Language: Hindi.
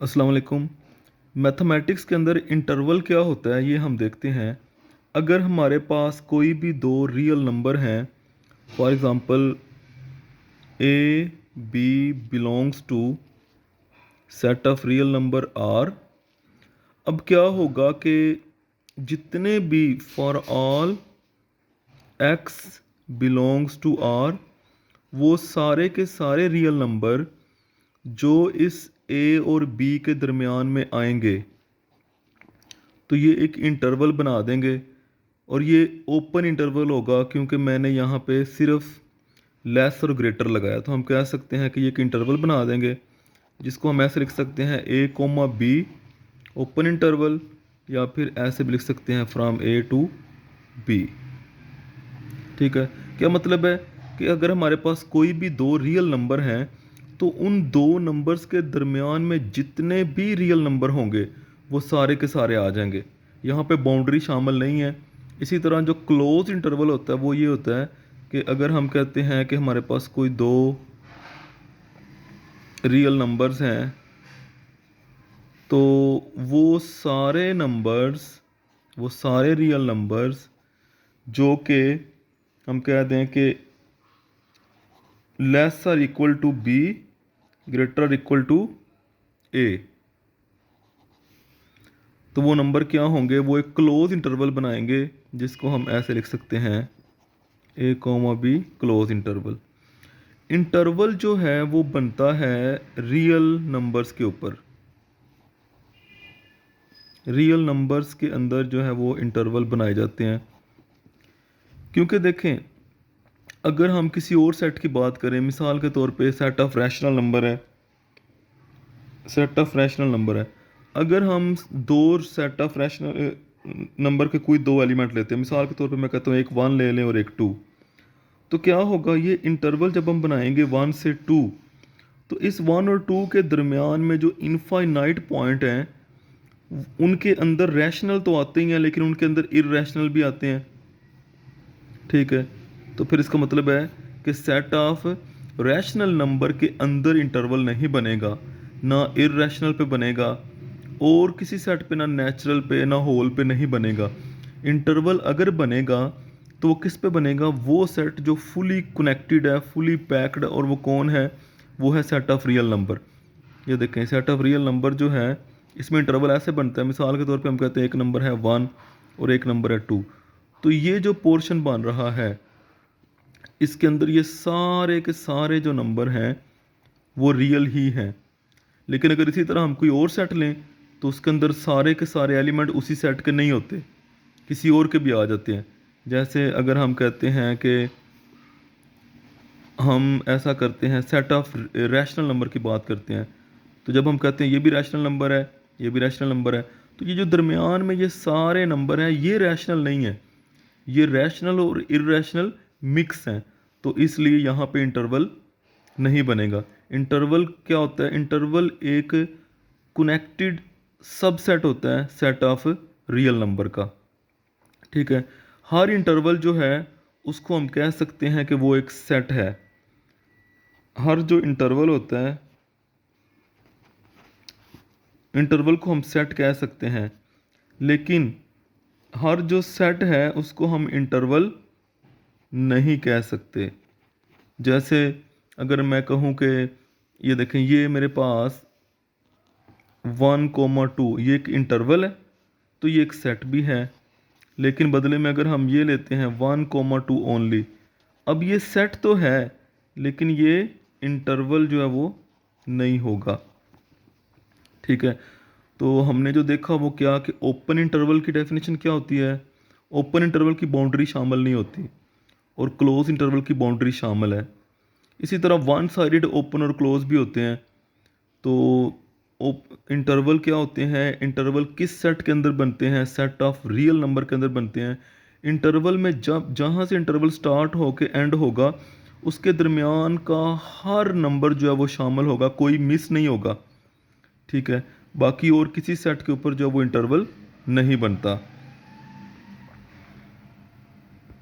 अस्सलाम वालेकुम। मैथमेटिक्स के अंदर इंटरवल क्या होता है ये हम देखते हैं। अगर हमारे पास कोई भी दो रियल नंबर हैं, for example A B belongs to set of real number R. अब क्या होगा कि जितने भी for all X belongs to R, वो सारे के सारे रियल नंबर जो इस ए और बी के दरमियान में आएंगे तो ये एक इंटरवल बना देंगे। और ये ओपन इंटरवल होगा क्योंकि मैंने यहाँ पे सिर्फ लेस और ग्रेटर लगाया, तो हम कह सकते हैं कि ये एक इंटरवल बना देंगे जिसको हम ऐसे लिख सकते हैं A comma be open interval, या फिर ऐसे भी लिख सकते हैं फ्रॉम ए टू बी। ठीक है, क्या मतलब है कि अगर हमारे पास कोई भी दो रियल नंबर हैं तो उन दो नंबर्स के दरमियान में जितने भी रियल नंबर होंगे वो सारे के सारे आ जाएंगे। यहाँ पे बाउंड्री शामिल नहीं है। इसी तरह जो क्लोज इंटरवल होता है वो ये होता है कि अगर हम कहते हैं कि हमारे पास कोई दो रियल नंबर्स हैं तो वो सारे रियल नंबर्स जो कि हम कह दें कि less or equal to B greater equal to A, तो वो नंबर क्या होंगे, वो एक क्लोज इंटरवल बनाएंगे जिसको हम ऐसे लिख सकते हैं A comma B close interval. Interval जो है वो बनता है रियल नंबर्स के ऊपर। रियल नंबर्स के अंदर जो है वो इंटरवल बनाए जाते हैं, क्योंकि देखें अगर हम किसी और सेट की बात करें, मिसाल के तौर पे सेट ऑफ रैशनल नंबर है, अगर हम दो सेट ऑफ रैशनल नंबर के कोई दो एलिमेंट लेते हैं, मिसाल के तौर पे मैं कहता हूँ एक वन ले लें और एक टू, तो क्या होगा, ये इंटरवल जब हम बनाएंगे वन से टू, तो इस वन और टू के दरमियान में जो इनफाइनाइट पॉइंट हैं उनके अंदर रैशनल तो आते ही हैं लेकिन उनके अंदर इररेशनल भी आते हैं। ठीक है, तो फिर इसका मतलब है कि सेट ऑफ रैशनल नंबर के अंदर इंटरवल नहीं बनेगा, ना इररेशनल पे बनेगा और किसी सेट पे ना नेचुरल पे ना होल पे नहीं बनेगा। इंटरवल अगर बनेगा तो वो किस पे बनेगा, वो सेट जो फुली कनेक्टेड है, फुली पैक्ड, और वो कौन है, वो है सेट ऑफ रियल नंबर। ये देखें सेट ऑफ रियल नंबर जो है इसमें इंटरवल ऐसे बनता है, मिसाल के तौर पे हम कहते हैं एक नंबर है वन और एक नंबर है टू, तो ये जो पोर्शन बन रहा है इसके अंदर ये सारे के सारे जो नंबर हैं वो रियल ही हैं। लेकिन अगर इसी तरह हम कोई और सेट लें तो उसके अंदर सारे के सारे एलिमेंट उसी सेट के नहीं होते, किसी और के भी आ जाते हैं। जैसे अगर हम कहते हैं कि हम ऐसा करते हैं सेट ऑफ रैशनल नंबर की बात करते हैं, तो जब हम कहते हैं ये भी रैशनल नंबर है ये भी रैशनल नंबर है, तो ये जो दरमियान में ये सारे नंबर हैं ये रैशनल नहीं है, ये रैशनल और इररेशनल मिक्स हैं, तो इसलिए यहाँ पे इंटरवल नहीं बनेगा। इंटरवल क्या होता है, इंटरवल एक कनेक्टेड सबसेट होता है सेट ऑफ रियल नंबर का। ठीक है, हर इंटरवल जो है उसको हम कह सकते हैं कि वो एक सेट है। हर जो इंटरवल होता है इंटरवल को हम सेट कह सकते हैं, लेकिन हर जो सेट है उसको हम इंटरवल नहीं कह सकते। जैसे अगर मैं कहूँ कि ये देखें ये मेरे पास वन कोमा टू ये एक इंटरवल है तो ये एक सेट भी है, लेकिन बदले में अगर हम ये लेते हैं वन कोमा टू ओनली, अब ये सेट तो है लेकिन ये इंटरवल जो है वो नहीं होगा। ठीक है, तो हमने जो देखा वो क्या कि ओपन इंटरवल की डेफिनेशन क्या होती है, ओपन इंटरवल की बाउंड्री शामिल नहीं होती और क्लोज इंटरवल की बाउंड्री शामिल है। इसी तरह वन साइडेड ओपन और क्लोज भी होते हैं। तो इंटरवल क्या होते हैं, इंटरवल किस सेट के अंदर बनते हैं, सेट ऑफ रियल नंबर के अंदर बनते हैं। इंटरवल में जब जहाँ से इंटरवल स्टार्ट होके एंड होगा उसके दरमियान का हर नंबर जो है वो शामिल होगा, कोई मिस नहीं होगा। ठीक है, बाकी और किसी सेट के ऊपर जो है वो इंटरवल नहीं बनता।